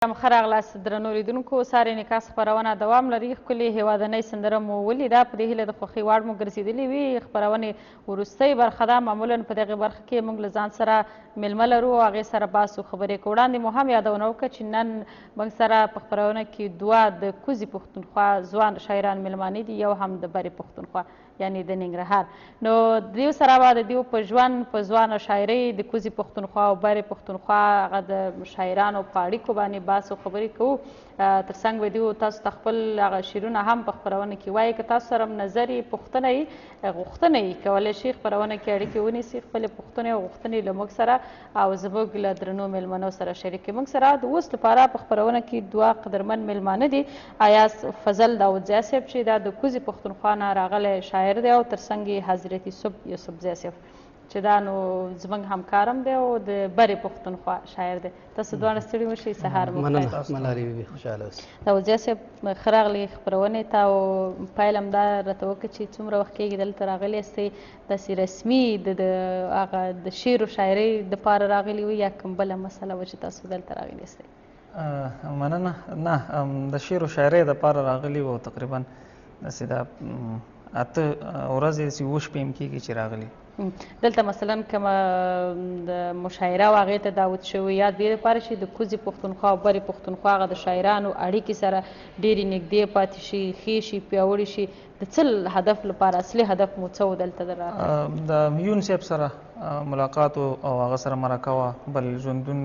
ښه راغلاست درنو لیدونکو. ساري نکاس خپرونه دوام لري. ښکلې هېوادنۍ سندره مو ولیده. په دې هیله د خوښۍ وړ مو ګرځېدلې وي. خپرونې وروستۍ برخه ده. معمولا په دغې برخه کې موږ له ځان سره میلمه لرو او هغې سره بحث او خبرې کوو. وړاندې مو هم یادونه وکړه چې نن موږ سره په خپرونه کې دوه د کوزي پښتونخوا ځوان شاعران میلمانه دي، یو هم د برې پښتونخوا یعنې د ننګرهار. نو د دیو سره به د دیو په ژوند په ځوانه شاعرۍ د کوزي پښتونخوا او برې پښتونخوا هغه د شاعرانو په اړیکو باندې بحث او خبرې کوو. تر څنګ به دیو تاسو ته خپل هغه شعرونه هم په خپرونه کې وایي. که تاسو سره نظر یې پوښتنه یې غوښتنه یې کولی شي خپرونه کې اړیکې ونیسي، خپلې پوښتنې او غوښتنې له موږ سره او زموږ له درنو میلمنو سره شریکې. موږ سره د اوس لپاره په خپرونه کې دوه قدرمن میلمانه دي. ایاز فضل داودزی صاحب چې دا د کوزي پښتونخوا نه راغلی شاعر دی او تر څنګ یې حضرت یوسفزی صاحب چې دا نو زموږ همکارم دی او د برې پښتونخوا شاعر دی. تاسو دواړه ستړي مشئ، سهار مو خیر. ملالۍ بیبي خوشحاله اوسئ. داودزی صاحب ښه راغلئ خپرونې ته او پیل همدا راته وکړه چې څومره وخت کېږي دلته راغلي یاستئ، داسې رسمي د هغه د شعر و شاعرۍ دپاره راغلي وئ یا کوم بله مسله وه چې تاسو دلته راغلي یاستئ؟ مننه. نه، د شعر و شاعرۍ دپاره راغلي وو. تقریبا داسې دا 8 ورځې داسې 7 شپې هم کېږي چې راغلي. دلته مثلا کومه د مشاعره او هغې ته دعوت شوي یا د دې لپاره چې د کوزي پښتونخوا او برې پښتونخوا هغه د شاعرانو اړیکې سره ډېرې نږدې پاتې شي، ښې شي، پیاوړې شي، د څه هدف لپاره اصلي هدف مو څه و دلته د یون صاحب سره ملاقات او هغه سره مرکه وه. بل ژوندون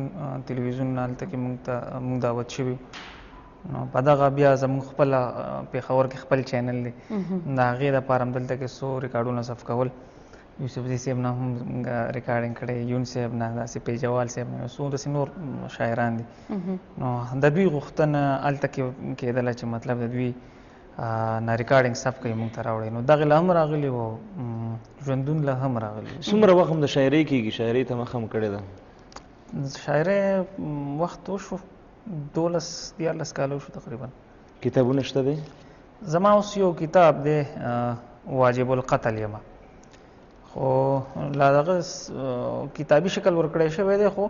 تلویزیون هلته کې موږ دعوت شوي. نو په دغه بیا زموږ خپله پېښور کې خپل چینل دی، د هغې دپاره هم دلته کې څو ریکارډونه ثبت کول. یوسفزي صاحب نه هم ریکارډینګ کړی، یون صاحب نه، داسې پیجوال صاحب نه، څو داسې نور شاعران دي. نو د دوی غوښتنه هلته کې کېدله چې مطلب د دوی نه ریکارډینګ ثبت کوي موږ ته راوړی. نو دغې له هم راغلي وو، ژوندون له هم راغلي. څومره وخت هم د شاعرۍ کېږي؟ شاعرۍ ته مخه هم کړې ده؟ شاعرۍ وخت وشو 12-13 کاله وشو تقریبا. کتابونه شته دی؟ زما اوس یو کتاب دی واجب القتل یمه، خو لا دغه کتابي شکل ورکړی شوی دی. خو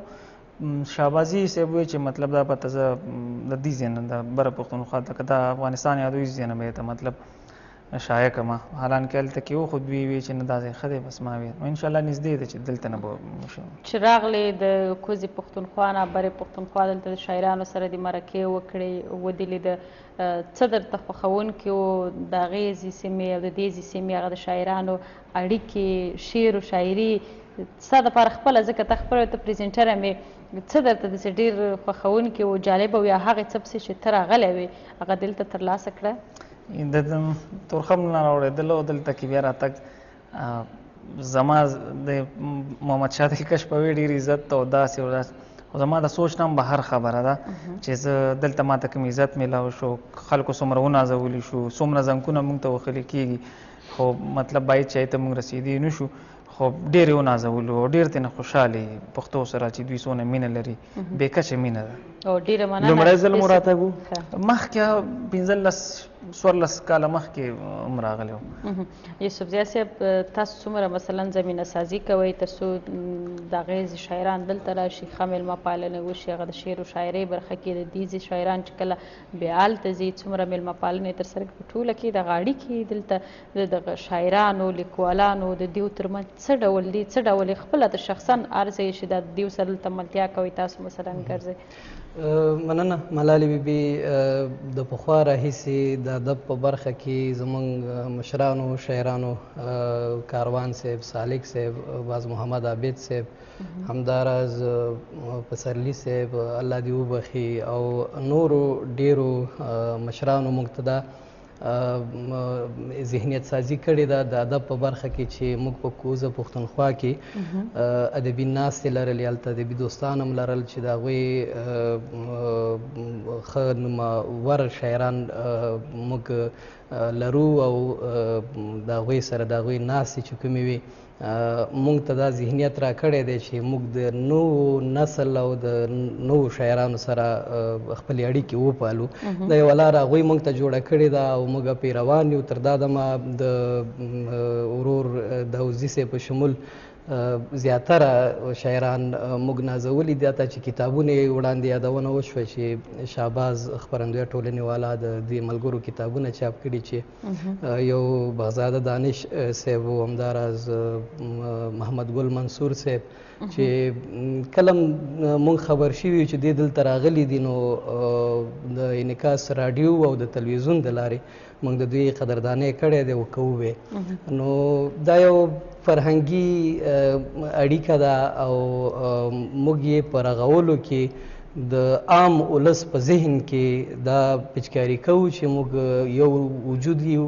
شهبازي صاحب وایي چې مطلب دا پته زه د دې ځای نه د بره پښتونخوا ته که دا افغانستان یا دوی ځای نه به یې ته مطلب شایع کړمه. حالانکې هلته کې و خو دوی وایي چې نه دا ځای ښه دی، بس ما ویل نو انشاءالله نږدې دی چې دلته نه به وشم. چې راغلې د کوزي پښتونخوا نه برې پښتونخوا دلته د شاعرانو سره د مرکې وکړې، ودلیده، څه درته خوښونکي وو د هغې سیمې او د دې سیمې هغه د شاعرانو اړیکې، شعر و شاعري ستا دپاره خپله، ځکه ته خپله ته پریزنټر هم یې، څه درته داسې ډېر خوښونکي وو، جالبه وو، یا هغې څه پسې چې ته راغلی وې هغه دلته ترلاسه کړه؟ د تورخم نه راوړېدلو دلته کې بیا راتګ زما د محمد شاه کشف په ډېر عزت او داسې او داسې، خو زما د سوچ نه هم بهر خبره ده چې زه دلته ماته کوم عزت میلاو شو، خلکو څومره ونازولی شو، څومره زنګونه موږ ته وښلي کېږي، خو مطلب باید چې ته موږ رسېدی نه شو، خو ډېر یې ونازولو او ډېر ترېنه خوشحاله پښتو سره چې دوی څونه مینه لري، بې کچه مینه ده. او ډېره مننه. لومړی ځل مو راتګ و؟ مخکې 15-14 کاله مخکې هم راغلی وم. یوسفزی صاحب تاسو څومره مثلا زمینه سازي کوئ تر څو د هغې شاعران دلته راشي، ښه میلمه پالنه وشي، هغه د شعر و شاعرۍ برخه کې د دې شاعران چې کله بیا هلته ځي څومره میلمه پالنه یې ترسره په ټوله کې دغه اړیکې دلته د دغه شاعرانو، لیکوالانو د دیو ترمنځ څه ډول دي، څه ډول یې خپله د شخصا ارزئ چې د دیو سره دلته ملتیا کوئ تاسو مثلا ګرځئ؟ مننه ملالۍ بیبي. د پخوا راهیسې د ادب په برخه کې زموږ مشرانو شاعرانو کاروان صاحب، سالک صاحب، باز محمد عابد صاحب، همداراز پسرلي صاحب الله دې وبخي، او نورو ډېرو مشرانو موږ ته دا ذهنیت سازي کړې ده د ادب په برخه کې چې موږ په کوزه پښتونخوا کې ادبي ناستې لرلې، هلته ادبي دوستان هم لرل چې د هغوی ښه نومور شاعران موږ لرو او د هغوی سره د هغوی ناستې چې کومې وي موږ ته دا ذهنیت را کړی دی چې موږ د نوو نسل او د نوو شاعرانو سره خپلې اړیکې وپالو. دا یوه لاره هغوی موږ ته جوړه کړې ده او موږ پرې روان یو. تر دا دمه د ورور داودزي صاحب په شمول زیاتره شاعران موږ نازولي دي، حتی چې کتابونه یې وړاندې یادونه وشوه چې شهباز خپرندویه ټولنې والا د دوی ملګرو کتابونه چاپ کړي چې یو بغزاده دانش صاحب و، همداراز محمد ګل منصور صاحب چې کله مونږ خبر شوي چې دې دلته راغلي دي نو د انعکاس راډیو او د تلویزیون د لارې موږ د دوی قدردانۍ کړې دی او کوو یې. نو دا یو فرهنګي اړیکه ده او موږ یې په رغولو کې د عام ولس په ذهن کې دا پچکاري کوو چې موږ یو وجود یو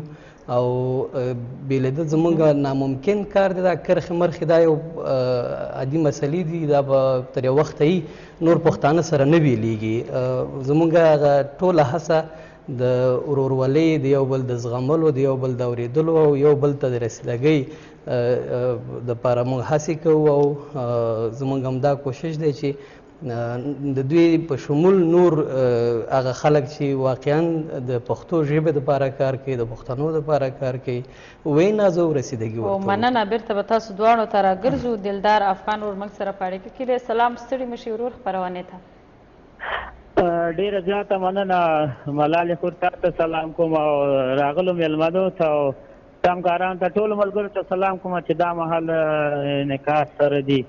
او بې له ده زموږ ناممکن کار دی. دا کرښې مرخې دا یو عادي مسلې دي، دا به تر یو وخته یي نور پښتانه سره نه بیلیږي. زموږ هغه ټوله هڅه د ورورولۍ، د یو بل د زغملو، د یو بل د اورېدلو او یو بل ته د رسیدګۍ دپاره موږ هڅې کوو او زموږ همدا کوشش دی چې د دوی په شمول نور هغه خلک چې واقعا د پښتو ژبې دپاره کار کوي، د پښتنو دپاره کار کوي، وینازو رسیدګي ورته. مننه. بیرته به تاسو دواړو ته راګرځو. دلدار افغان ور موږ سره په اړیکه کې دی. سلام، ستړي مشي ورور خپرونې ته. ډیره زیاته مننه ملالۍ خور، تاسو ته سلام کوم او راغلو میلمنو ته او همکارانو ته ټولو ملګرو ته سلام کوم چې دا مهال انعکاس سره دي.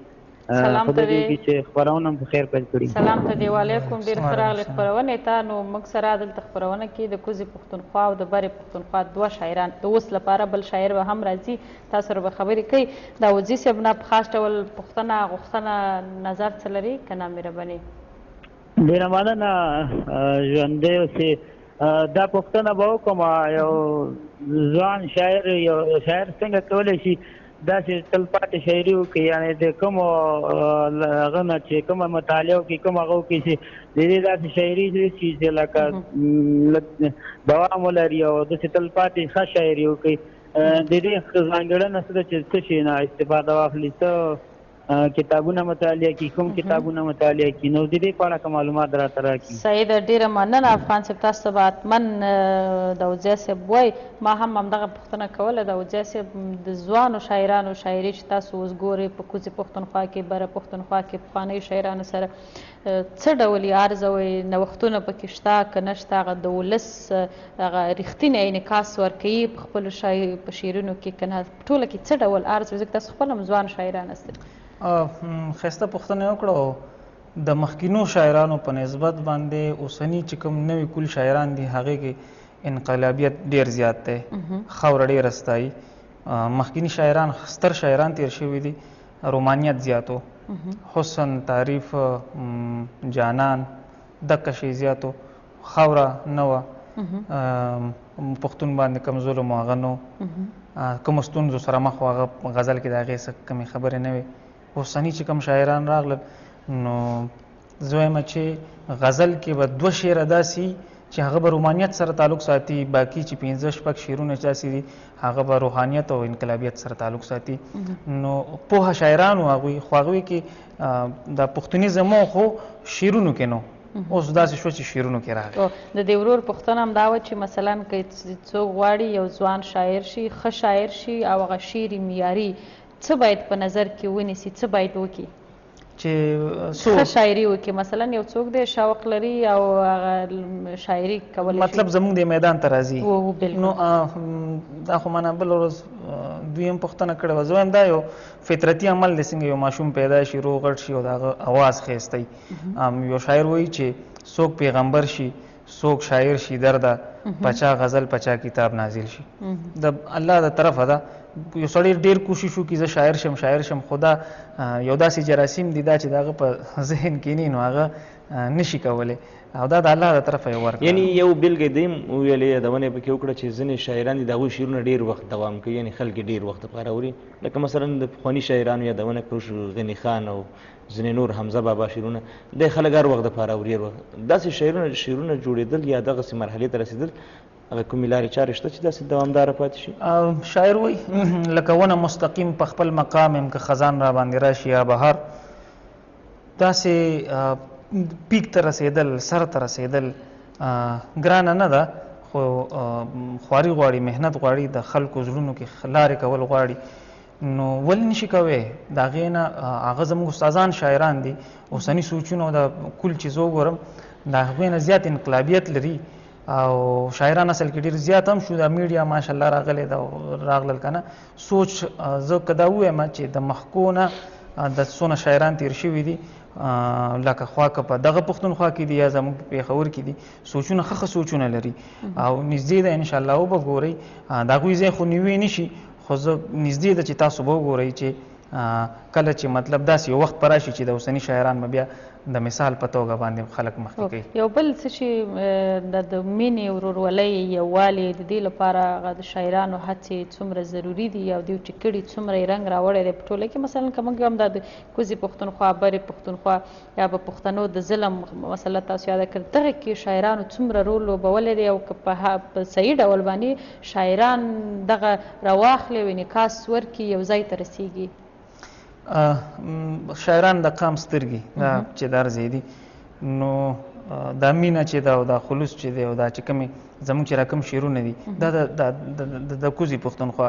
سلام ته دی چې خپرونه په خیر پیل کړي. سلام ته دی، وعلیکم. ډېر ښه راغلې خپرونې ته. نو موږ سره دلته خپرونه کې د کوزې پښتونخوا او د برې پښتونخوا دوه شاعران، د اوس لپاره بل شاعر به هم راځي، تاسو سره به خبرې کوي. دا وزي صاحب نه په خاص ډول پوښتنه غوښتنه نظر څه لري که نه مهرباني؟ ډېره مننه ژوندی اوسې. دا پوښتنه به وکړم، یو ځوان شاعر یو شاعر څنګه کولی شي داسې تلپاتې شاعري وکړي، یعنې د کومو هغه نه چې کومه مطالعه وکړي، کوم هغه وکړي چې د دې داسې شاعري وشي چې لکه دوام ولري او داسې تلپاتې ښه شاعري وکړي. د دې ځانګړنه څه ده چې څه شي نه استفاده واخلي، څه کتابونه مطالعه کړي، کوم کتابونه مطالعه کړي، نو د دې په اړه که معلومات راته راکړي. صحیح ده، ډېره مننه افغان صاحب. تاسو ته به حتما داودزی صاحب وایي. ما هم همدغه پوښتنه کوله. داودزی صاحب، د ځوانو شاعرانو شاعري چې تاسو اوس ګورئ په کوزې پښتونخوا کې، بره پښتونخوا کې پخوانیو شاعرانو سره څه ډول یې ارزوئ؟ نوښتونه پکې شته که نه شته؟ هغه د ولس هغه رښتینی انعکاس ورکوي په خپلو په شعرونو کې که نه؟ ټوله کې څه ډول ارزوئ؟ ځکه تاسو خپل هم ځوان شاعران استئ. ښایسته پوښتنه یې وکړه. د مخکینو شاعرانو په نسبت باندې اوسني چې کوم نوي کول شاعران دي هغې کې انقلابیت ډېر زیات دی، خاوره ډېره ستایي. مخکیني شاعران ستر شاعران تیر شوي دي، رومانیت زیاتو، حسن، تعریف، جانان دقه شی زیاتو، خاوره نه وه، پښتون باندې کوم ظلم و هغه نه و، کومو ستونزو سره مخ و هغه غزل کې د هغې څه کمې خبرې نه وې. اوسني چې کوم شاعران راغلل نو زه وایم چې غزل کې به دوه شعره داسې چې هغه به رومانیت سره تعلق ساتي، باقي چې 15-16 شعرونه داسې دي هغه به روحانیت او انقلابیت سره تعلق ساتي. نو پوهه شاعران و هغوی، خو هغوی کې د پښتونیزم خو شعرونو کې نو، اوس داسې شو چې شعرونو کې راغی. د دې ورور پوښتنه هم دا وه چې مثلا که څوک غواړي یو ځوان شاعر شي، ښه شاعر شي او هغه شعر یې معیاري، څه باید په نظر کې ونیسي، څه باید وکړي چې ښه شاعري وکړي؟ مثلا یو څوک دی شوق لري او هغه شاعري کولی شي، مطلب زموږ د میدان ته راځي. نو دا خو ما بله ورځ دویم پوښتنه کړې وه. زه وایم دا یو فطرتي عمل دی، څنګه یو ماشوم پیدا شي روغ غټ شي او د هغه اواز ښایسته وي. یو شاعر وایي چې څوک پیغمبر شي، څوک شاعر شي درده، پچا غزل پچا کتاب نازل شي. د الله د طرفه ده. یو سړی ډېر کوشش وکړي زه شاعر شم، خو دا یو داسې جراثیم دي دا چې د هغه په ذهن کې نه نو هغه نشي کولی، او دا د الله د طرفه یې ورکړه. یعنی یو بېلګه دې هم وویلې، یادونه یې پکې وکړه چې ځینې شاعران دي د هغوی شعرونه ډېر وخت دوام کوي، یعنې خلک ډېر وخت دپاره اوري. لکه مثلا د پخواني شاعرانو یادونه کړو شو، غني خان او ځینې نور، حمزه بابا شعرونه، دی خلک هر وخت دپاره اوري. داسې شعرونه جوړېدل یا دغسې مرحلې ته رسېدل، هغه کومې لارې چارې شته چې داسې دوامداره پاتې شي؟ شاعر وایي لکه ونه مستقیم په خپل مقام یم که خزان را باندې راشي یا بهار. داسې پیک ته رسېدل، سر ته رسېدل ګرانه نه ده، خو خواري غواړي، محنت غواړي، د خلکو زړونو کې لارې کول غواړي. نو ولې نشي کوی د هغې نه هغه زموږ استادان شاعران دي اوسني سوچونه او د کل چیز وګورم د هغوی نه زیات انقلابیت لري او شاعران اصل کې ډېر زیات هم شو د میډیا ماشاءالله راغلی راغلل که نه سوچ زه که دا ووایم چې د محکو نه د څونه شاعران تیر شوي دي لکه خوا که په دغه پښتونخوا کې دي یا زموږ په پېښور کې دي سوچونه ښه سوچونه لري او نږدې ده انشاءالله وبه ګورئ د هغوی ځای خو نیوی نشي خو زه نږدې ده چې تاسو به وګورئ چې کله چې مطلب داسې یو وخت په راشي چې د اوسني شاعران به بیا د مثال په توګه باندې خلک مخکې کوي یو بل څه چې د مینې ورورولۍ یووالي د دې لپاره هغه د شاعرانو هڅې څومره ضروري دي او دوی چې کړي څومره یې رنګ راوړی دی په ټوله کې مثلا که موږ هم دا د کوزې پښتونخوا برې پښتونخوا یا به پښتنو د ظلم مسله تاسو یاده کړ دغه کې شاعرانو څومره رول لوبولی دی او که په صحیح ډول باندې شاعران دغه راواخلي او انعکاس ورکړي یو ځای ته رسیږي شاعران د قام سترګې دا چې درځي دي نو دا مینه چې ده او دا خلوص چې دی او دا چې کومې زموږ چې راکم شعرونه دي دا د کوزې پښتونخوا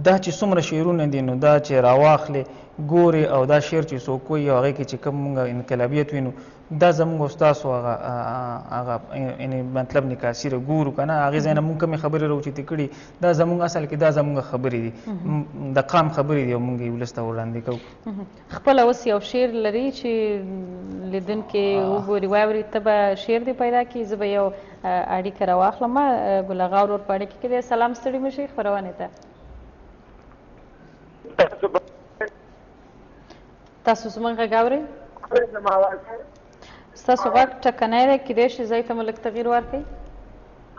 دا چې څومره شعرونه دي نو دا چې راواخلې ګورې او دا شعر چې څوک وایي او هغې کې چې کوم مونږ انقلابیت وینو دا زموږ استاسو هغه مطلب نکاسیره ګورو که نه هغې ځای نه مونږ کومې خبرې راوچتې کړي دا زموږ اصل کې دا زموږ خبرې دي د قام خبرې دي او مونږ یې ولس ته وړاندې کوو خپله اوس یو شعر لري چې لیدونکي وګوري واوري ته به شعر دې پیدا کړي زه به یو اړیکه راواخلم ګل اغا ورور په اړیکه کې دی سلام ستړي مه شئ خپرونې ته تاسو زموږ غږ اورئ ستاسو غږ ټکنی دی کیدای شي ځای ته مو لږ تغییر ورکړئ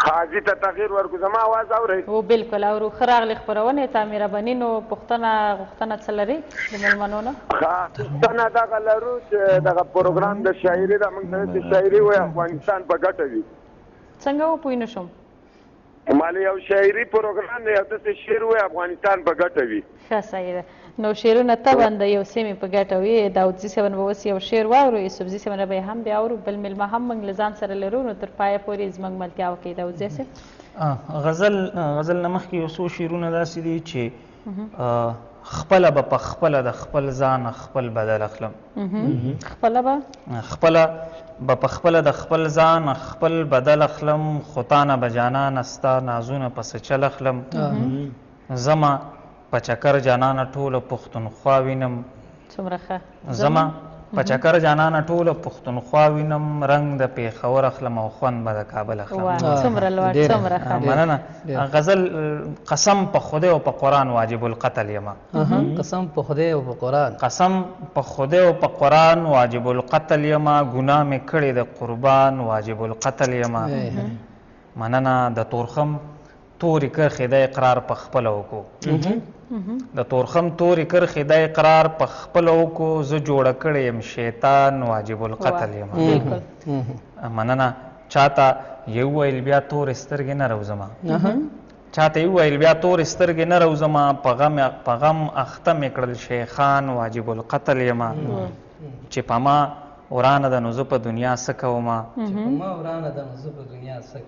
حاجي ته تغییر ورکړو زما اواز اورئ او بالکل اورو ښه راغلې خپرونې ته مهرباني نو غوښتنه څه لري د مېلمنو نه غوښتنه دغه لرو چې دغه پروګرام د شاعري ده موږ ته چې شاعري وایي افغانستان په ګټه وي څنګه وپوه نه شوم مالې یو شاعري پروګرام دی یو داسې شعر وایي افغانستان په ګټه وي ښه صحیح ده نو شعرونه طبعا د یو سیمې په ګټه وي داودزي صاحب به اوس یو شعر واورو یوسفزي صاحب نه به یې هم بیا اورو بل میلمه هم موږ له ځان سره لرو نو تر پایه پورې زموږ ملتیا وکړئ داودزي صاحب غزل نه مخکې یو څو شعرونه داسې دي چې خپله به په خپله د خپل ځان خپل بدل اخلم خپله به په خپله د خپل ځان خپل بدل اخلم خو تانه به جانانه ستا نازونه پسې چل اخلم زما په چکر جانانه ټوله پښتونخوا وینم څومره ښه زما په چکر جانانه ټوله پښتونخوا وینم رنګ د پېښور اخلم او خوند به د کابل اخلم څومره لوړ څومره ښه مننه غزل قسم په خدای او په قرآن واجب القتل یما قسم په خدای او په قرآن قسم په خدای او په قرآن واجب القتل یما ګناه مې کړې د قربان واجب القتل یما مننه د تورخم تورې کرښې د اقرار په خپله وکړو د تورخم تورې کرښې د اقرار په خپله وکړو زه جوړه کړی یم شیطان واجب القتل یم مننه چاته یې وویل بیا تورې سترګې نه روزمه چاته یې وویل بیا تورې سترګې نه روزمه په غم اخته مې کړل شیخان واجب القتل یم چې په ما ورانه ده نو زه په دنیا څه کومه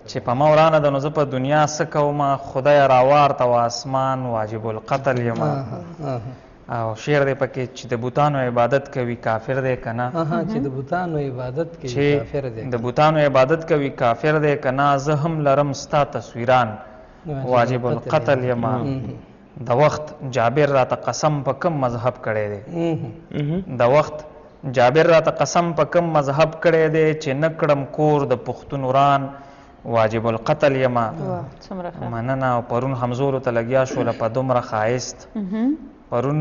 چې په ما ورانه ده نو زه په دنیا څه کومه خدای راوار ته و اسمان واجب القتل یمه او شعر دی پکې چې د بوتانو عبادت کوي کافر دی که نه چې د بوتانو عبادت کوي کافر دی د بوتانو عبادت کوي کافر دی که نه زه هم لرم ستا تصویران واجب القتل یمه د وخت جابر راته قسم په کم مذهب کړی دی د وخت جابر راته قسم په کم مذهب کړی دی چې نه کړم کور د پښتون وران واجب القتل یما مننه او پرون همزولو ته لګیا شوله په دومره ښایست پرون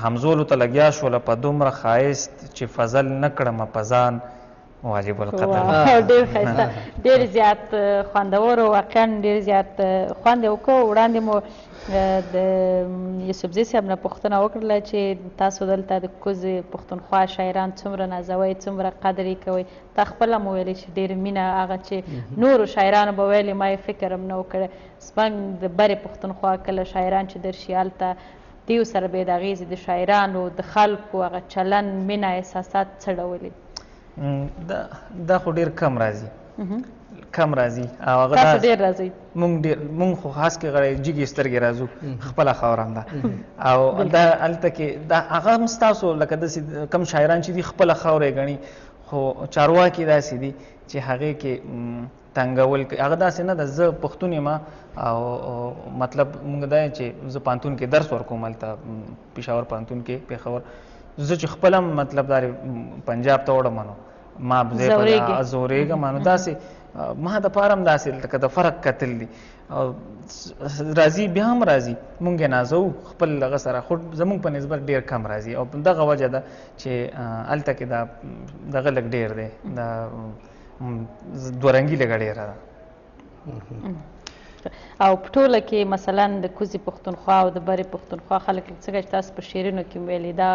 همزولو ته لګیا شوله په دومره ښایست چې فضل نه کړمه په ځان واجب القتل ډېر ښایسته ډېر زیات خوندور واقعا ډېر زیات خوند یې وکړو وړاندې مو د یوسفزي صاحب نه پوښتنه وکړله چې تاسو دلته د کوزې پښتونخوا شاعران څومره نازوئ څومره قدر یې کوئ تا خپله مو ویلې چې ډېر مینه هغه چې نورو شاعرانو به ویلې ما یې فکر هم نه و کړی زموږ د برې پښتونخوا کله شاعران چې درشي هلته دیو سره به د اغېزې د شاعرانو د خلکو هغه چلن مینه احساسات څه ډول دي دا خو ډېر کم راځي کم راځي او هغه تاسو ډېر راځئ. مونږ خو خاص کې غړی جګې سترګې راځو خپله خاوره هم ده او دا هلته کې دا هغه هم ستاسو لکه داسې کم شاعران چې دي خپله خاوره یې ګڼي خو چارواکي داسې دي چې هغې کې تنګول هغه داسې نه ده. زه پښتون یم او مطلب مونږ دا چې زه پوهنتون کې درس ورکوم هلته پېښور پوهنتون کې پېښور. زه چې خپله مطلب دا پنجاب ته وړم نو ما زورېږم نو داسې ما د پاره هم داسې لکه د فرق کتل دي او راځي بیا هم راځي مونږ یې نازوو خپل هغه سره خو زمونږ په نسبت ډېر کم راځي او دغه وجه ده چې هلته کې دغه لږ ډېر دی د دوه رنګي لږه ډېره ده. او په ټوله کې مثلا د کوزي پښتونخوا او د برې پښتونخوا خلک څنګه چې تاسو په شعرونو کې ویلي دا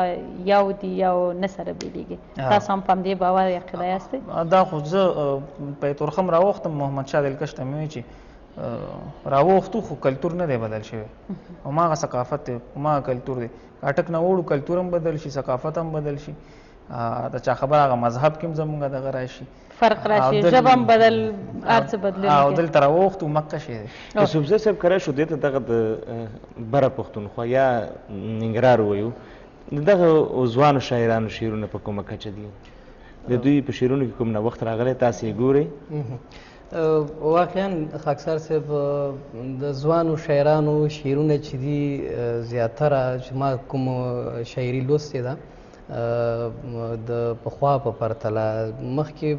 یو دي یو نه سره بیلېږي تاسو هم په همدې باور یا عقیده یاستئ؟ دا خو زه په تورخم راوختم محمد شاه دلکش ته مې وایي چې راوختو خو کلتور نه دی بدل شوی هماغه ثقافت دی هماغه کلتور دی. اټک نه وړو کلتور هم بدل شي ثقافت هم بدل شي د چا خبره هغه مذهب کې هم زمونږ دغه راشي فرق راشي ژبه هم بدل هر څه بدلېږي او دلته راوختو مکه شی دی. یوسفزی صاحب کره شو دې ته دغه د بره پښتونخوا یا ننګرهار وویو دغه ځوانو شاعرانو شعرونه په کومه کچه دي د دوی په شعرونو کې کوم نوښت راغلی تاسې یې ګورئ؟ واقعا خاکسار صاحب د ځوانو شاعرانو شعرونه چې دي زیاتره چې ما کوم شاعري لوستې ده د پخوا په پرتله مخکې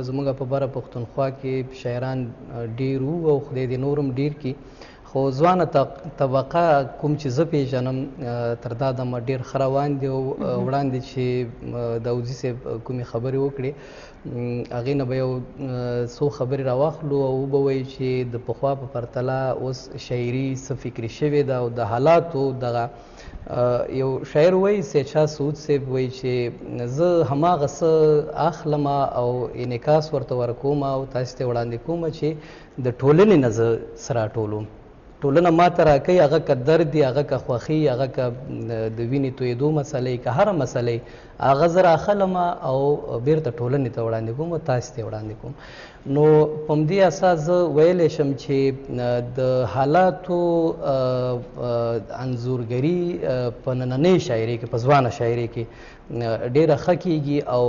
زموږ په بره پښتونخوا کې شاعران ډېر وو او خدای دې نور هم ډېر کړي خو ځوانه طبقه کوم چې زه پېژنم تر دا دمه ډېر ښه روان دي او وړاندې چې داودي صاحب کومې خبرې وکړې هغې نه به یو څو خبرې راواخلو او وبه چې د پخوا په پرتله اوس شاعري څه فکري شوې ده او د حالاتو دغه یو شاعر وایي سید شاه سعود صاحب وایي چې زه هماغه څه اخلم او انعکاس ورته ورکوم او تاسو ته وړاندې کوم چې د ټولنې نه زه څه راټولوم. ټولنه ما ته راکوي هغه که درد دي هغه که خوښي هغه که د وینې تویېدو مسلې که هره مسلې هغه زه راخلم او بیرته ټولنې ته وړاندې کوم او تاسو ته وړاندې کوم. نو په همدې اساس زه ویلی شم چې د حالاتو انځورګري په نننۍ شاعري کې په ځوانه شاعري کې ډېره ښه کیږي او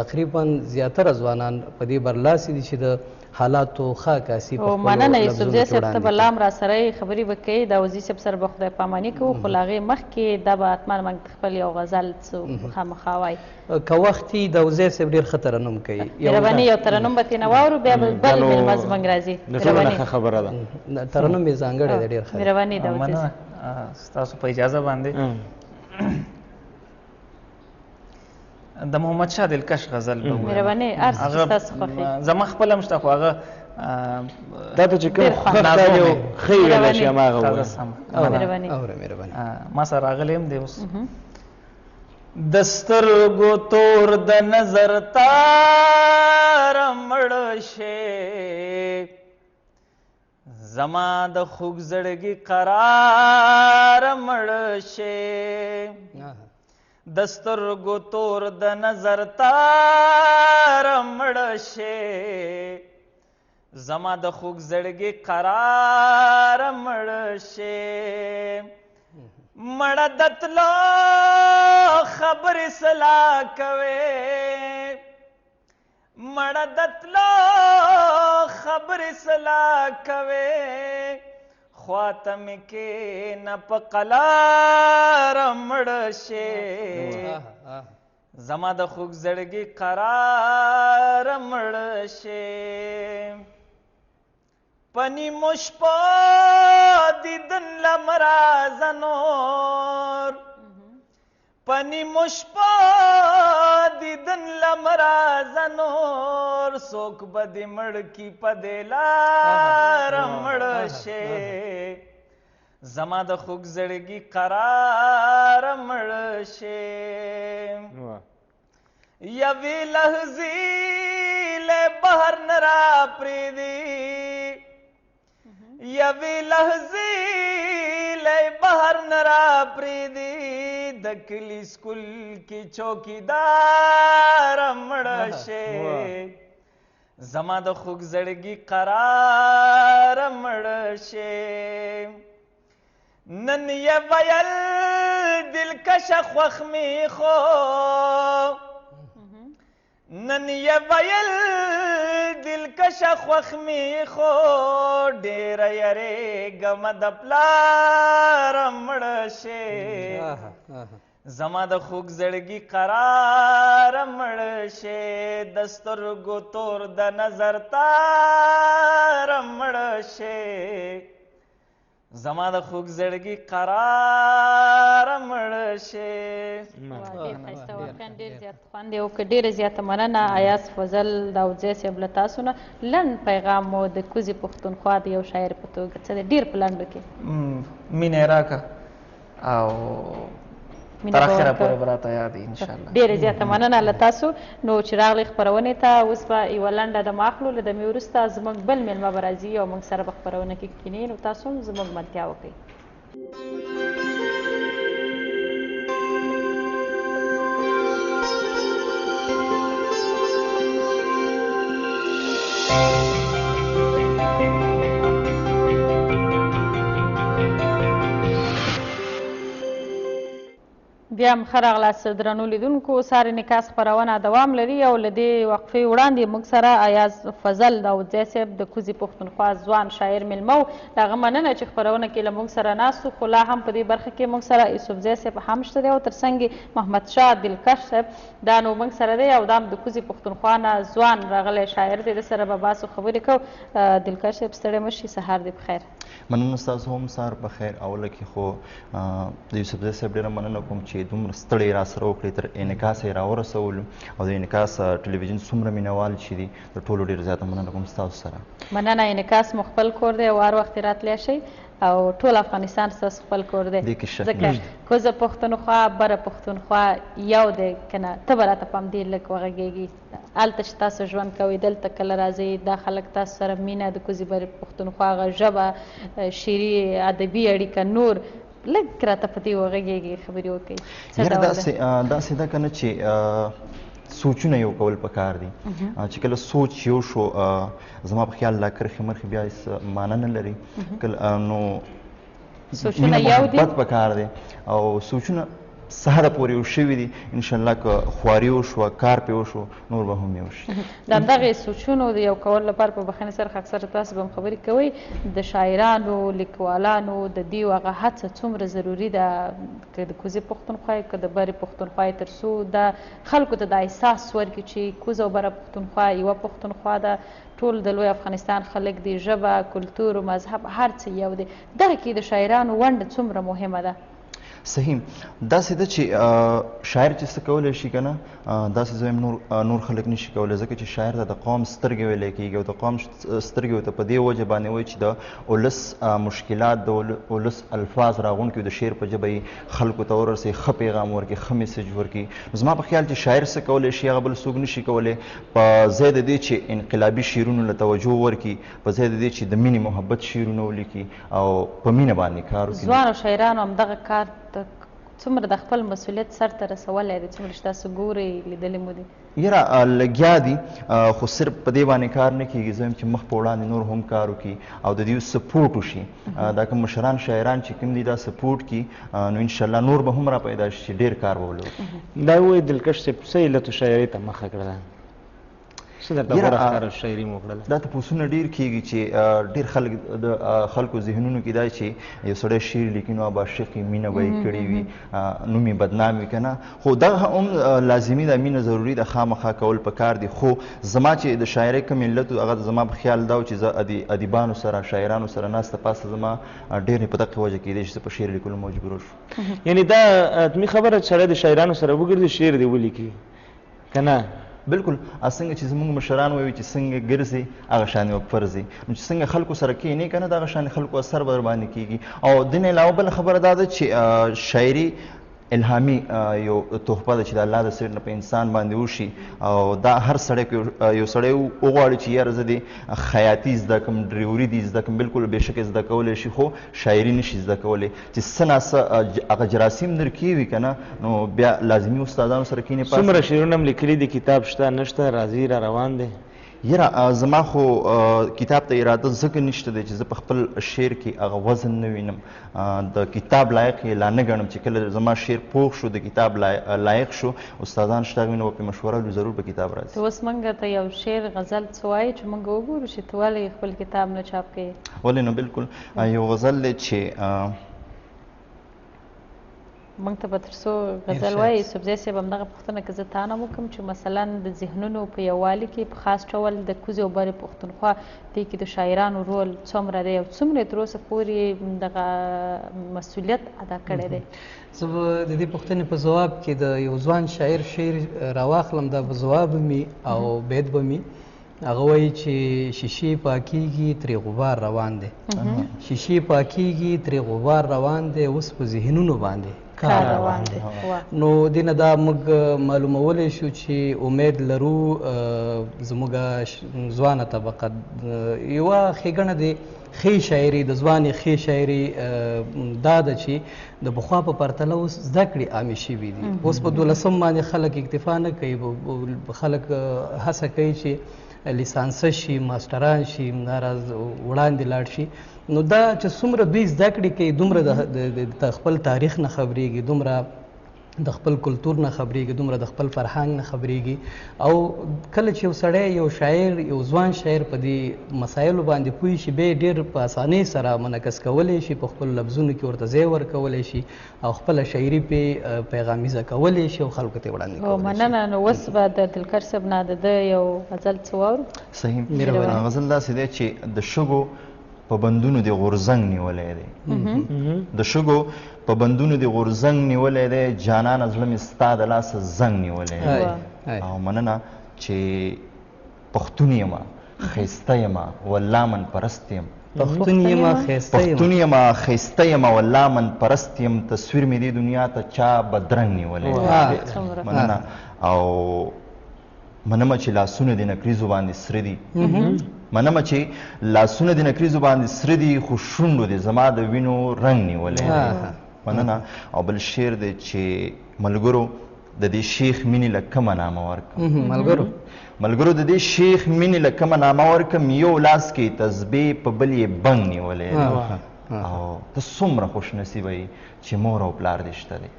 تقریبا زیاتره ځوانان په دې برلاسي دي چې د حالاتو ښه عکاسي په خپلو مننه یوسفزی صاحب ته به لا هم راسره خبرې به کوي داودي صاحب سره به خدای پاماني کوو خو له هغې مخکې دا به حتما موږ خپل یو غزل څه خامخا وایي که وخت وي داودي صاحب ډېر ښه ترنم کوي مهرباني یو ترنم به ترېنه واورو بیا به بل مېلمه زموږ راځي د ټولو نه ښه خبره ده ترنم یې ځانګړی دی ډېر ښه مهرباني داودي صاحب ستاسو په اجازه باندې د محمد شاه دلکش غزل به ووایم. مهرباني هر څه چې ستاسو خوښي زما خپله هم شته خو هغه دا ته چې کوم خوښ یو ښه ویلی شي هماغه ووایه. مهرباني ما سره راغلی هم دی اوس د سترګو تور د نظر تار مړ شي زما د خوږ زړګي قرار مړ شي د سترګو تور د نظر تار مړ شي زما د خوږ زړګي قرار مړ شي مړه د تلو خبرې سلا کوي مړه د تلو خبرې سلا کوي خواته مې کېنه په قلار مړ شي زما د خوږ زړګي قرار مړ شي پنی مشپا دیدن لمراز نور پنی مشپا دیدن لمراز نور سوک بدی مړکی پدیلار مړ شي زما د خوږ زړګي قرار مړ شي یوې لحظې له بهر نه را پرېږدي یوې لحظې له بهر نه را پرېږدي د کلي سکول کې چوکیدار مړ شي زما د خوږ زړګي قرار مړ شي نن یې ویل دلکشه خوښ می خو نن یې ویل دلکشه خوښ می خو ډېره یریږم د پلار مړ شي زما د خوږ زړګي قرار مړ شي د سترګو تور د نظر تار مړ شي زما د خوږ زړګي قرار مړ شي ډېر ښایسته واقعا ډېر زیات خوند یې وکړ ډېره زیاته مننه ایاز فضل داودزی صاحب له تاسو نه لنډ پیغام مو د کوزې پښتونخوا د یو شاعر په توګه څه دی ډېر په لنډو کې مینه یې راکړه او تر اخره پورې به راته یاد وي انشاءالله ډېره زیاته مننه له تاسو نو چې راغلئ خپرونې ته اوس به یوه لنډه دمه اخلو له دمې وروسته زموږ بل میلمه به راځي او موږ سره به خپرونه کې کښېني نو تاسو هم زموږ ملتیا وکړئ بیا هم ښه راغلاست درنو لیدونکو ساري نکاس خپرونه دوام لري او له دې وقفې وړاندې موږ سره ایاز فضل داودزی صاحب د کوزې پښتونخوا ځوان شاعر میلمه و د هغه مننه چې خپرونه کې له موږ سره ناست و خو لا هم په دې برخه کې موږ سره یوسفزی صاحب هم شته دی او تر څنګ محمد شاه دلکش صاحب دا نو موږ سره دی او دا هم د کوزې پښتونخوا نه ځوان راغلی شاعر دی د سره به باسو خبرې کوو دلکش صاحب ستړی مه شي سهار دې په خیر مننه ستاسو هم سهار په خیر اوله کې خو د یوسفزی صاحب ډېره مننه کوم چې دومره ستړی را سره وکړې تر انعکاس یې راورسولو او د انعکاس ټلویزیون څومره مینوال چې دي د ټولو ډېر زیاته مننه کوم ستاسو سره مننه انعکاس مو خپل کور دی او هر وخت راتلی شئ او ټول افغانستان ستاسو خپل کور دی ځکه کوزه پښتونخوا بره پښتونخوا یو دی که نه ته به راته پام دې لږ وغږېږي هلته چې تاسو ژوند کوئ دلته کله راځئ دا خلک تاسو سره مینه د کوزې بره پښتونخوا هغه ژبه شعري ادبي اړیکه نور لږ راته په دې وغږېږي خبرې وکړئ داسې ده که نه چې سوچونه یو کول پکار دي چې کله سوچ یو شو زما په خیال لا کرښې مرخې بیا هېڅ معنی نه لري نو سوچونه یو دي محبت پکار دی او سوچونه سهره پورې یو شوي دي انشاءالله که خواري وشوه کار پرې وشو نور به هم یو شي د همدغې سوچونو د یو کولو لپاره په بخښنې سره اکثره تاسو به هم خبرې کوئ د شاعرانو لیکوالانو د دې هغه هڅه څومره ضروري ده که د کوزې پښتونخوا که د برې پښتونخوا تر څو د خلکو ته د احساس ورکړي چې کوزه او بره پښتونخوا یوه پښتونخوا ده ټول د لوی افغانستان خلک دی ژبه کلتور مذهب هر څه یو دی دغه کې د شاعرانو ونډه څومره مهمه ده صحیح داسې ده چې شاعر چې څه کولی شي که نه داسې زه نور خلک نشي کولی ځکه چې شاعر ته د قوم سترګې ویلی کېږي او د قوم سترګې ورته په دې وجه باندې وایي چې د ولس مشکلات د ولس الفاظ راغونډ کړي د شعر په ژبه یې خلکو ته ورسوي ښه پیغام ورکړي ښه میسج ورکړي زما په خیال چې شاعر څه کولی شي هغه بل څوک نشي کولی په ځای د دې چې انقلابي شعرونو له توجه ورکړي په ځای د دې چې د مینې محبت شعرونه ولیکي او په مینه باندې کار وکړي ځوانو شاعرانو همدغه کار څومره د خپل مسؤلیت سرته رسولی دی څومره چې تاسو ګورئ لیدلي مو دي یاره لګیا دي خو صرف په دې باندې کار نه کېږي زه یم چې مخ په وړاندې نور هم کار وکړي او د دې سپورټ وشي دا کوم مشران شاعران چې کوم دي دا سپورټ کړي نو انشاءالله نور به هم را پیدا شي چې ډېر کار به ولرو دا وایي دلکش صاحب څه علتو شاعرۍ ته مخه کړله څه درته غوره ښکاره شاعري مو وکړله دا تپوسونه ډېر کېږي چې ډېر خلک د خلکو ذهنونو کې دا چې یو سړی شعر لیکي نو اب عاشقي مینه به یې کړې وي نوم یې بدنام وي که نه خو دغه هم لازمي ده مینه ضروري ده خامخا کول پکار دي خو زما چې د شاعرۍ کوم علت هغه زما په خیال دا و چې زه ادیبانو سره شاعرانو سره ناسته پاسته زما ډېر په دغه وجه کېدی چې زه په شعر لیکلو مجبور شو یعنې دا حتمي خبره چې سړی د شاعرانو سره وګرځي شعر دې ولیکي که نه بالکل څنګه چې زموږ مشران وایي چې څنګه ګرځي هغه شان یې فرضي نو چې څنګه خلکو سره کښېنې که نه دغه شان خلکو اثر به ورباندې کېږي او دې نه علاوه بله خبره دا ده چې شاعري الهامي یو تحفه ده چې د الله د سر نه په انسان باندې وشي او دا هر سړی یو سړی وغواړي چې یاره زه دې خیاطي زده کړم ډریوري دې زده کړم بالکل بېشکه زده کولی شي خو شاعري نشي زده کولی چې څه ناڅه هغه جراثیم درکې وي که نه نو بیا لازمي استادانو سره کښېنې څومره شعرونه هم لیکلي دي کتاب شته نشته راځي را روان دی یاره زما خو کتاب ته اراده ځکه نشته دی چې زه په خپل شعر کې هغه وزن نه وینم د کتاب لایق یې لا نه ګڼم چې کله زما شعر پوخ شو د کتاب لایق شو استادان شته هغوی نه به پرې مشوره وکړي ضرور به کتاب راځي. ته اوس موږ ته یو شعر غزل څه وایي چې موږ وګورو چې ته ولې خپل کتاب نه چاپ کوې؟ ولې نه بالکل یو غزل دی چې موږ ته به تر څو غزل وایي یوسفزی صاحب همدغه پوښتنه که زه تا نه وکړم چې مثلا د ذهنونو په یووالي کې په خاص ډول د کوزې او برې پښتونخوا دې کې د شاعرانو رول څومره دی او څومره تر اوسه پورې دغه مسؤلیت ادا کړی دی؟ زه به د دې پوښتنې په ځواب کې د یو ځوان شاعر شعر راواخلم، دا به ځواب مي او بیت به مي. هغه وایي چې شیشې پاکیږي ترې غبار روان دی، شیشې پاکیږي ترې غبار روان دی، اوس په ذهنونو باندې کار روان دی. نو دې نه دا موږ معلومولی شو چې امید لرو زموږ ځوانه طبقه یوه ښېګڼه د ښې شاعري د ځوانې ښې شاعري دا ده چې د پخوا په پرتله اوس زده کړې عامې شوي دي. اوس په 12 باندې خلک اکتفا نه کوي، خلک هڅه کوي چې لیسانسه شي، ماسټران شي، همداراز وړاندې لاړ شي. نو دا چې څومره دوی زده کړې کوي دومره د خپل تاریخ نه خبرېږي، دومره د خپل کلتور نه خبرېږي، دومره د خپل فرهنګ نه خبرېږي. او کله چې یو سړی یو شاعر یو ځوان شاعر په دې مسایلو باندې پوه شي بیا ډېر په اسانۍ سره منعکس کولی شي، په خپل لفظونو کې ورته ځای ورکولی شي او خپله شاعري پرې پیغامیزه کولی شي او خلکو ته یې وړاندې کولی شي. مننه. نو اوس به د دلکر صاحب نه د ده یو غزل څه واورو؟ صحیح. غزل داسې دی چې د شګو په بندونو د غورځنګ نیولی دی، د شګو په بندونو د غورځنګ نیولی دی، جانانه زړه مې ستا د لاسه زنګ نیولی دی. او مننه چې پښتون یمه ښایسته یمه والله من پرست یم، پښتون یمه ښایسته یمه والله من پرست یم، تصویر مې دې دنیا ته چا بدرنګ نیولی دی. مننه. او منمه چې لاسونه د نکریزو باندې سره دي، منمه چې لاسونه د نکریزو باندې سره دي، خو شونډو دې زما د وینو رنګ نیولی دی. مننه. او بل شعر دی چې ملګرو د دې شیخ مینې له کومه نامه ورکړم، ملګرو د دې شیخ مینې له کومه نامه ورکړم، یو لاس کې تسبیح په بل یې بنګ نیولی دی. او ته څومره خوش نصیبه یې چې مور او پلار دې شته دی،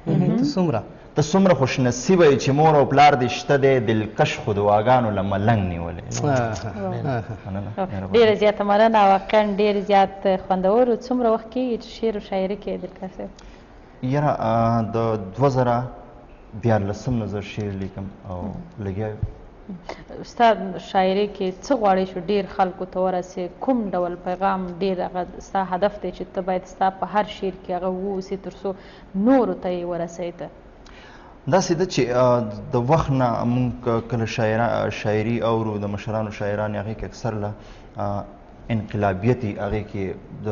ته څومره خوش نصیبه یې چې مور او پلار دې شته دی، دلکش خو دعاګانو له ملنګ نیولی دی. ډېره زیاته مننه. واقعا ډېر زیات خوندور. څومره وخت کېږي چې شعر او شاعري کوې دلکر صاحب؟ یاره د 2014 نه زه شعر لیکم او لګیا یم. ستا شاعري کې څه غواړې چې ډېر خلکو ته ورسې؟ کوم ډول پیغام ډېر هغه ستا هدف دی چې ته باید ستا په هر شعر کې هغه واوسي تر څو نورو ته یې ورسوي؟ ته داسې ده چې د وخت نه موږ کله شاعري اورو د مشرانو شاعرانو هغې کې اکثر له انقلابیت هغې کې د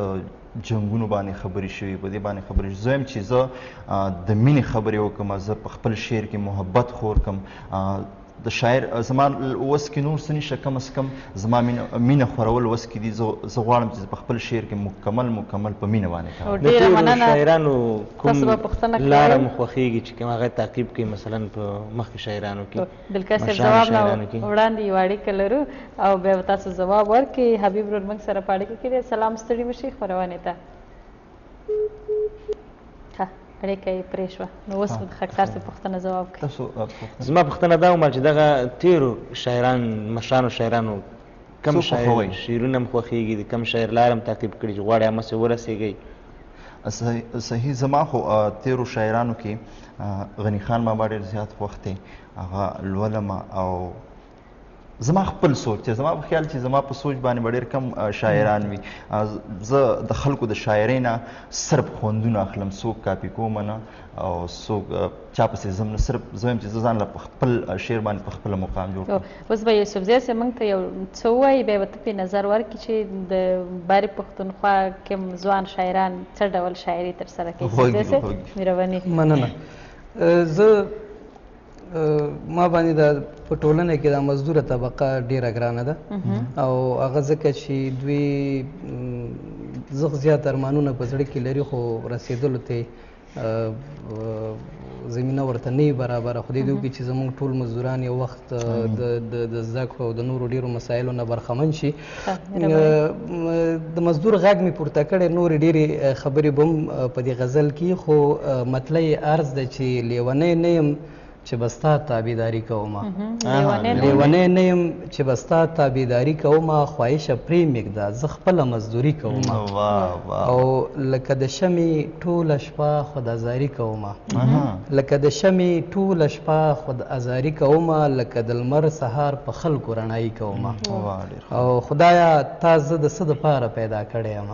جنګونو باندې خبرې شوي، په دې باندې خبرې. زه یم چې زه د مینې خبرې وکړم، زه په خپل شعر کې محبت خور کړم. د شاعر زما وس کې نور څه نشته، کم از کم زما مینه خورول وس کې دي. زه غواړم چې په خپل شعر کې مکمل په مینه باندې کار وکړم. د ټولو شاعرانو کوم لاره مو خوښېږي چې کوم هغه تعقیب کوي؟ مثلا په مخکې شاعرانو کې دلکر صاحب جواب نه وړاندې یو اړیکه لرو او بیا به تاسو ځواب ورکړئ. حبیب ورور موږ سره په اړیکه کې دی. سلام، ستړي مه شئ خپرونې ته. اړیکه یې پرې شوه. نو اوس خاکسار صاحب پوښتنه ځواب کړي. زما پوښتنه دا ومه چې دغه تېرو مشرانو شاعرانو کم شاعر شعرونه هم خوښېږي، د کم شاعر لاره هم تعقیب کړي چې غواړئ همسې ورسېږئ؟ صحیح. زما خو تېرو شاعرانو کې غني خان بابا ډېر زیات خوښ دی، هغه لولم. او زما خپل سوچ دی، زما په خیال چې زما په سوچ باندې به ډېر کم شاعران وي. زه د خلکو د شاعرۍ نه صرف خوندونه اخلم، څوک کاپي کوم نه او څوک چا پسې ځم نه، صرف زه وایم چې زه ځان له په خپل شعر باندې په خپله مقام جوړ کړم. اوس به یوسفزی صاحب موږ ته یو څه ووایي، بیا به ته پرې نظر ورکړي چې د بارې پښتونخوا کوم ځوان شاعران څه ډول شاعري ترسره کوي؟ یوسفزی صاحب مهرباني. مننه. زه ما باندې د په ټولنه کې د مزدوره طبقه ډیره ګرانه ده او هغه ځکه چې دوی زغ زیات ارمانونه په زړه کې لري خو رسېدلو ته زمینه ورته نه برابره خو دې وکړي چې زموږ ټول مزدوران یو وخت د زده کړو او د نورو ډېرو مسایلو نه برخمن شي. د مزدور غږ مې پورته کړی، نورې ډېرې خبرې به هم په دې غزل کې، خو مطلع یې عرض ده چې لیونی نه یم چې به ستا تابعداري کومه، لیونی نه یم چې به ستا تابعداري کومه، خواهشه پرې مږده زه خپله مزدوري کومه، او لکه د شمې ټوله شپه خودازاري کومه، لکه د شمې ټوله شپه خودازاري کومه، لکه د لمر سهار په خلکو رڼایي کومه، او خدایه تا زه د څه دپاره پیدا کړی یم،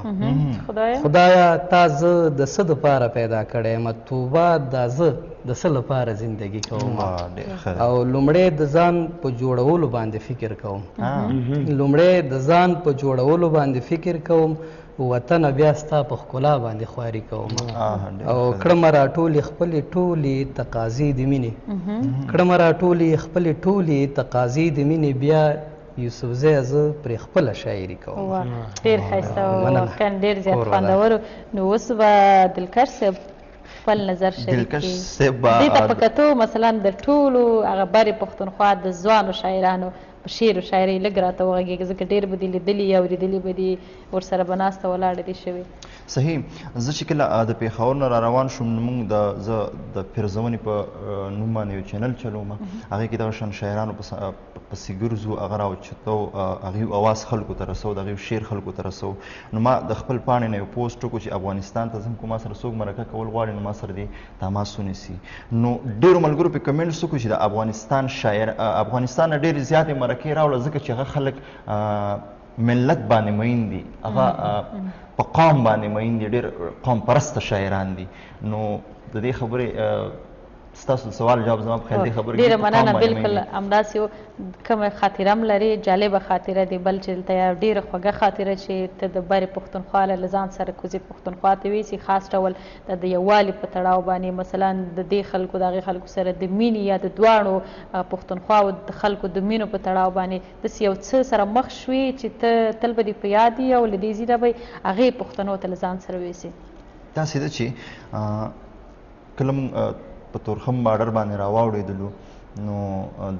خدایه تا زه د څه دپاره پیدا کړی یم، توبه دا زه د څه لپاره زندگی کوم، او لومړی د ځان په جوړولو باندې فکر کوم، لومړی د ځان په جوړولو باندې فکر کوم، وطن بیا ستا په ښکلا باندې خواري کوم، او کړمه راټولې خپلې ټولې تقاضې د مینې، کړمه راټولې خپلې ټولې تقاضې د مینې، بیا یوسفزی زه پرې خپله شاعري کوم. ډېر ښایسته او واقعا ډېر زیات خوندور. نو اوس به دلکش صاحب خپل نظر شریک کړي دې ته په کتو مثلا د ټولو هغه برې پښتونخوا د ځوانو شاعرانو په شعر و شاعرۍ لږ راته وغږېږي، ځکه ډېر به دې لیدلي یا اورېدلي به دي ورسره به ناسته ولاړه دي شوې. صحیح. زه چې کله د پېښور نه را روان شوم نو موږ زه د پیرزونې په نوم باندې یو چینل چلوم، هغې کې دغه شان شاعرانو پسې ګرځو، هغه راوچتو، هغې اواز خلکو ته رسو، د هغې شعر خلکو ته رسو. نو ما د خپل پاڼې نه یو پوسټ وکړو چې افغانستان ته ځم، که ما سره څوک مرکه کول غواړي نو ما سره دې تماس ونیسي. نو ډېرو ملګرو پې کمنټس وکړو چې د افغانستان شاعر افغانستان نه ډېرې زیاتې مرکې راوړه، ځکه چې هغه خلک ملت باندې مین دي، هغه په قوم باندې مین دي، ډېر قوم پرسته شاعران دي. نو د دې خبرې ستاسو سوال جواب زما په خیال دې خبرې ډېره مننه. بلکل همداسې کومه خاطره هم لرې، جالبه خاطره دی، بل چې دلته یوه ډېره خوږه خاطره چې ته د برې پښتونخوا له ځان سره کوزې پښتونخوا ته ویسي، خاص ډول د یووالي په تړاو باندې، مثلا د دې خلکو د هغې خلکو سره د مینې یا د دواړو پښتونخواو د خلکو د مینو په تړاو باندې داسې یو څه سره مخ شوې چې ته تل به دې په یاد یې او له دې ځایه به هغې پښتنو ته له ځان سره ویسي. داسې ده چې کله موږ په تورخم بارډر باندې راواوړېدلو نو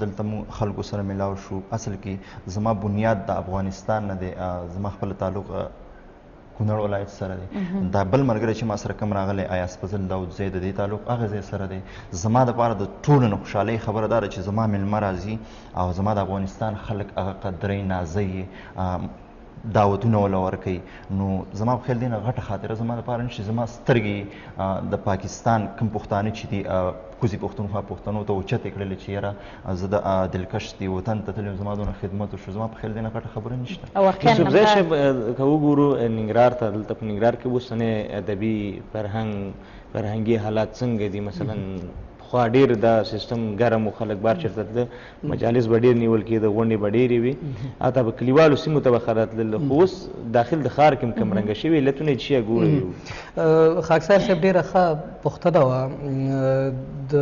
دلته موږ خلکو سره ملاو شو. اصل کې زما بنیاد د افغانستان نه دی، زما خپل تعلق کونړ ولایت سره دی. دا بل ملګری چې ما سره کوم راغلی ایاز فضل داود زی، د دې تعلق هغه ځای سره دی. زما دپاره د ټولو نه خوشحالۍ خبره دا ده چې زما میلمه راځي او زما د افغانستان خلک هغه قدرۍ نازوي، دعوتونه وله ورکوي. نو زما په خیال دې نه غټه خاطره زما لپاره نشي. زما سترګې د پاکستان کوم پښتانه چې دي کوزې پښتونخوا پښتنو ته اوچتې کړلې چې یاره زه د دلکش دې وطن ته تللی یم، زما دونه خدمت وشو. زما په خیال دې نه غټه خبره نشته. یوسفزی صاحب که وګورو ننګرهار ته، دلته په ننګرهار کې اوسنی ادبي فرهنګي حالات څنګه دي؟ مثلا خو ډېر دا سیستم ګرم و، خلک بار چېرته تلله، مجالس به ډېر نیول کېده، غونډې به ډېرې وي، حتی په کلیوالو سیمو ته به خلک تلله. خو اوس داخل د ښار کې هم کمرنګه شوي علتونه یې څه ګورئ؟ خاکسار صاحب ډېره ښه پوښتنه وه. د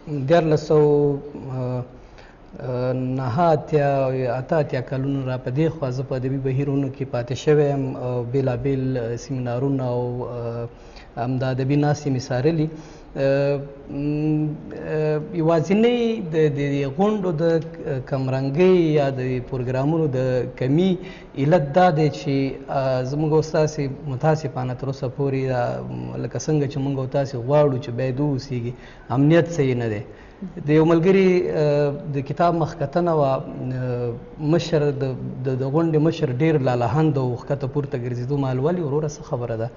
1989 کلونو را په دې خوا زه په ادبي بهیرونو کې پاتې شوی یم، بېلابېل سیمینارونه او همدا ادبي ناستې مې څارلي. یوازینی د غونډو د کمرنګۍ یا د پروګرامونو د کمی علت دا دی چې زموږ او ستاسې متاسفانه تر اوسه پورې لکه څنګه چې موږ او تاسې غواړو چې باید واوسېږي، امنیت صحیح نه دی. د یو ملګري د کتاب مخکتنه وه، مشر د غونډې مشر ډېر لالهند او ښکته پورته ګرځېدو. ما لولي وروره څه خبره ده؟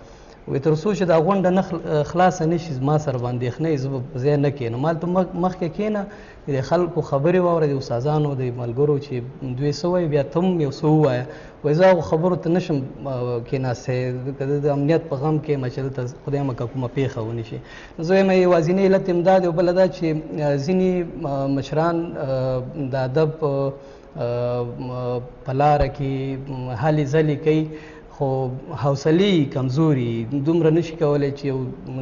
وایي تر څو چې دا غونډه نه خلاصه نه شي ما سره به اندېښنه یي، زه به په ځای نه کښېنم. هلته مخکې کښېنه، د خلکو خبرې واوره، د استادانو د ملګرو چې دوی څه وایي، بیا ته هم یو څه ووایه. وایي زه هغو خبرو ته نه شم کښېناستی، د امنیت په غم کې یم چې دلته خدای مکړه کومه پېښه ونې شي. زه وایم یوازینی علت امدا دی، او بله دا چې ځینې مشران د ادب په لاره کې هلې ځلې کوي، خو حوصلې کمزوري دومره نشي کولی چې یو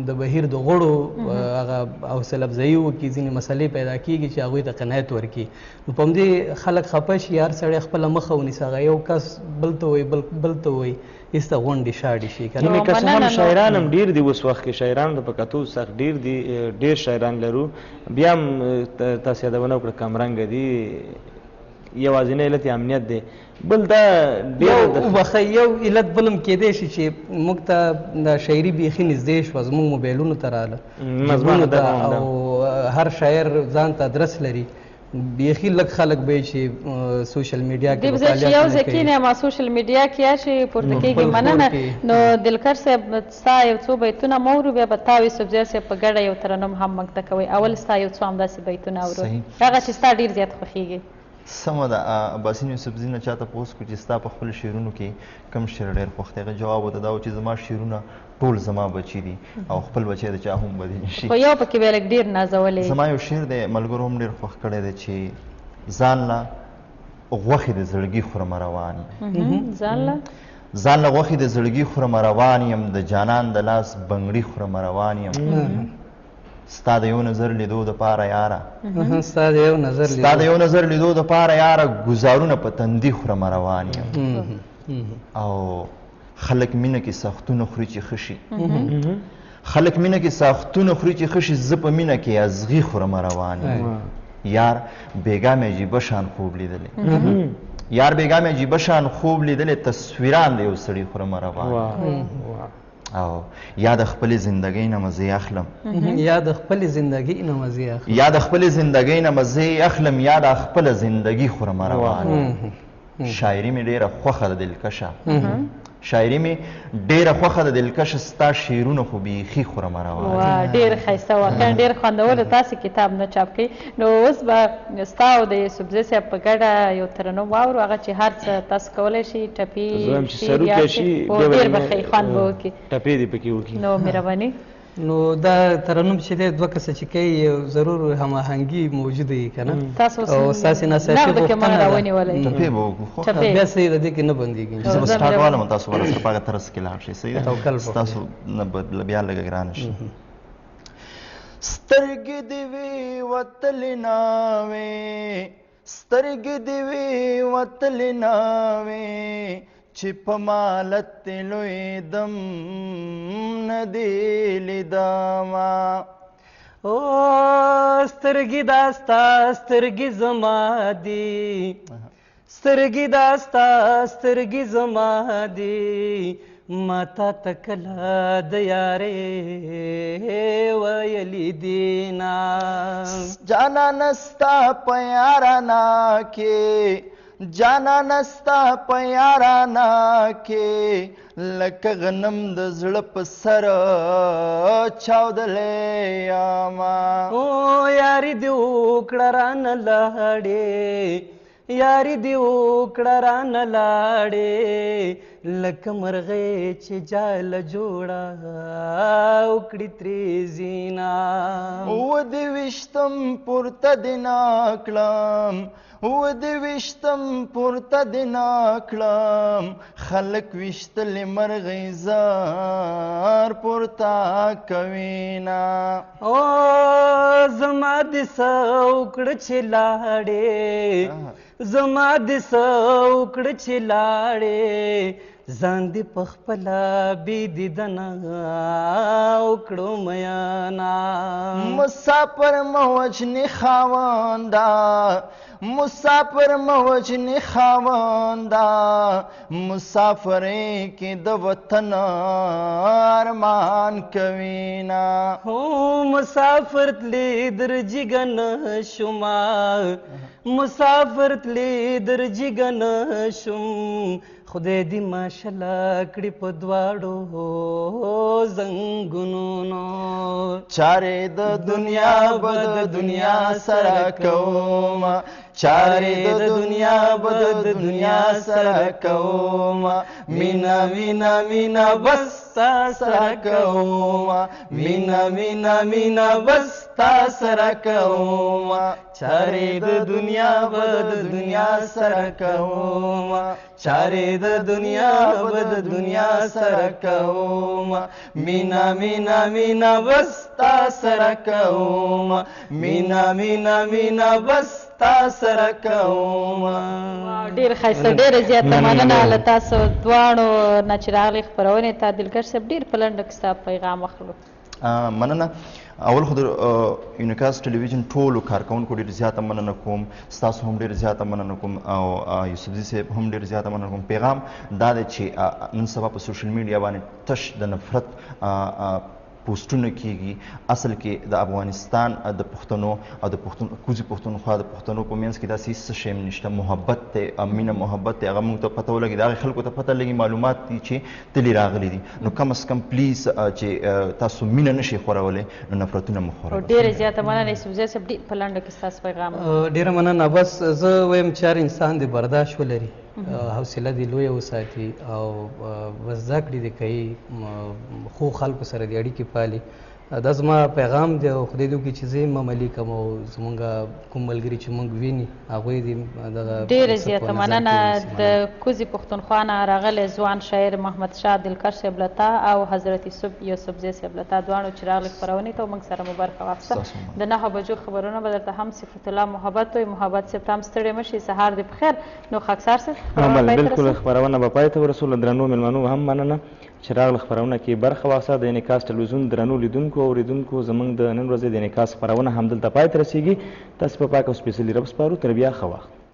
د بهیر د غړو هغه حوصله افزایي وکړي، ځینې مسلې پیدا کېږي چې هغوی ته قناعت ورکړي. نو په همدې خلک خفه شي، هر سړی خپله مخه ونیسي، هغه یو کس بل ته وایي بل ته وایي، هېڅ ته غونډې شاړې شي که نو که څه هم شاعران هم ډېر دي اوس وخت کې، شاعران د په کتو سخت ډېر دي، ډېر شاعران لرو، بیا هم تاسو یادونه وکړه کمرنګه دي، یوازینی علت امنیت دی. بل دا ډېر یو علت بل هم کېدی شي چې موږ ته د شاعري بیخي نږدې شوه، زموږ موبایلونو ته راله جیبونو ته، او هر شاعر ځان ته ادرس لري. بیخي لږ خلک به چې سوشل میډیا کې چې یو ځای کښېني ما سوشل میډیا کې یا چې پورته کېږي مننه. نو دلکر صاحب ستا یو څو بیتونه مو اورو، بیا به تا او یوسفزي صاحب په ګډه یو ترنم هم موږ ته کوئ. اول ستا یو څو همداسې بیتونه اورو هغه چې ستا ډېر زیات خوښېږي. سمه ده. عباسین یوسفزي نه چاته پوښت کړو چې ستا په خپلو شعرونو کې کوم شعر ډېر خوښ دی؟ هغه جواب ورته دا و چې زما شعرونه ټول زما بچي دي او خپل بچی د چا هم بدي نشي. خو یو پکې بیا لږ ډېر نازولی. زما یو شعر دی ملګرو هم ډېر خوښ کړی دی چې ځان له غوښې د زړګي خورمه روان یم. ځان له غوښې د زړګي خورمه روان یم، د جانان د لاس بنګړي خورمه روان یم. ستا د یو نظر لیدو دپاره یاره، ستا د یو نظر لیدو دپاره یاره، ګزارونه په تندي خورمه روان یم. او خلک مینه کې ساختونه خوري چې ښه شي، خلک مینه کې ساختونه خوري چې ښه شي، زه په مینه کې ازغي خورمه روان یم. یار بیگا مې عجیبه شان خوب لیدلی، یار بیگا مې عجیبه شان خوب لیدلی، تصویران د یو سړي خورمه روان. او یا د خپلې زندګۍ نه مزې اخلم، یا د خپلې زندګۍ نه مزې اخلم، یا د خپلې زندګۍ نه مزې اخلم، یا د خپله زندګي خورمه روان. شاعري مې ډېره خوښه ده دلکشه، شاعري مې ډېره خوښه ده دلکشه، ستا شعرونه خو بیخي خورمه روان. ډېر ښایسته، واقعا ډېر خوندور. تاسې کتاب نه چاپ کوئ. نو اوس به ستا او د یوسفزي صاحب په ګډه یو ترنم واورو، هغه چې هر څه تاسو کولی شي، ټپې شعر یا ډېر به ښه خوند به وکړي، ټپې دې پکې وکړي. نو مهرباني. نو دا ترنم چې دی دوه کسه چې کوي ضرور هماهنګي موجوده وي که نه، او ستاسې ناڅاپي غوښتنه ده. ټپې به وکړو، بیا صحیح ده، دې کې نه بندېږي. زه به سټارټ والم، تاسو به راسره په هغه طرز کې لاړ شئ. صحیح ده، ستاسو نه به بیا لږه ګرانه شي. سترګې دې وي وتلې ناوې، سترګې دې وي وتلې ناوې، چې په مالت لوی دم نه دې لیدمه. او سترګې دا ستا سترګې زما دي، سترګې دا ستا سترګې زما دي، ما تا ته کله د یارې ویلي دي نه. جانانه ستا په یارانه کې، جانانه ستا په یارانه کې، لکه غنم د زړه په سر چاودلی یمه. او یاري دې وکړه رانه لاړې، یاري دې وکړه رانه لاړې، لکه مرغۍ چې جاله جوړه وکړي ترې زینه. و دې ویشتم پورته دې نه کړم، و دې ویشتم پورته دې نه کړم، خلک ویشتلې مرغۍ زار پورته کوینه. او زما دې څه وکړه چې لاړې، زما دې څه وکړه چې لاړې، ځان دې په خپله بې دیدنه وکړو میانه. مسافر مه وژنې خاونده، مسافر مه وژنې خاونده، مسافرۍ کې د وطن ارمان کوینه. هو مسافر تلې در جګه نه شومه، مسافر تلې در جګه نه شوم، خدای دې ماشله کړي په دواړو زنګونو. چارې د دنیا به د دنیا سره کومه، چارې د دنیا به د دنیا سره کومه، مینا مینا مینا بس تا سره کومه، مینا مینا مینا بس تا سره کوم چارې د دنیا به د دنیا سره کوم چارې د دنیا به د دنیا سره کوم مینا مینا مینا بس تا سره کوم مینا مینا مینا بس تا سره کوم. ډېر ښایسته ډېره زیاته مننه له تاسو دواړو نه چې راغلئ خپرونې ته. دلګر صاحب ډېر په لنډه کې ستا پیغام اخلو. مننه. اول خو د یونیکاست ټلویزیون ټولو کارکوونکو ډېر زیاته مننه کوم، ستاسو هم ډېر زیاته مننه کوم او یوسفزي صاحب هم ډېر زیاته مننه کوم. پیغام دا دی چې نن سبا په سوشل میډیا باندې تش د نفرت پوسټونه کیږي. اصل کې د افغانستان د پښتنو او د کوزي پښتونخوا د پښتنو په منځ کې داسې هېڅ شی نشته. محبت دی، مینه محبت دی، هغه موږ ته پته ولګي، د هغې خلکو ته پته لګي معلومات دي چې تلې راغلي دي. نو کم از کم پلیز چې تاسو مینه نشئ خورولی نو نفرتونه مه خوروئ. ډېره زیاته مننه یوسفزي صاحب. ډېر په لنډه کې ستاسو پیغام. ډېره مننه. بس زه وایم چې هر انسان د برداشت ولري، حوصله دې لویه وساتي او بس زده کړې دې کوي، خو خلکو سره دې اړیکې پالي. دا زما پیغام دی او خدای دې وکړي چې زه یې عملي کړم او زمونږ کوم ملګري چې موږ ویني هغوی دې دغه ډېره زیاته مننه. د کوزي پښتونخوا نه راغلی ځوان شاعر محمد شاه دلکر صاحب له تا او حضرت یوسفزي صاحب له تا دواړو چې راغلي خپرونې ته او موږ سره مو برخه واخیسته. د 9 بجو خبرونه به درته هم صفت الله محبت وي. محبت صاحب ته هم ستړی مه شئ، سهار دې په خیر. نو خاکسار صاحب بلکل خپرونه به پای ته ورسول. درنو مېلمنو هم مننه چې راغله خپرونه کې برخه واخیسته. د انعکاس ټلویزیون درنو لیدونکو او اورېدونکو زموږ د نن ورځې د انعکاس خپرونه همدلته پای ته رسېږي. تاسو په پاک او سپېڅلي رب سپارو. تر بیا ښه وخت.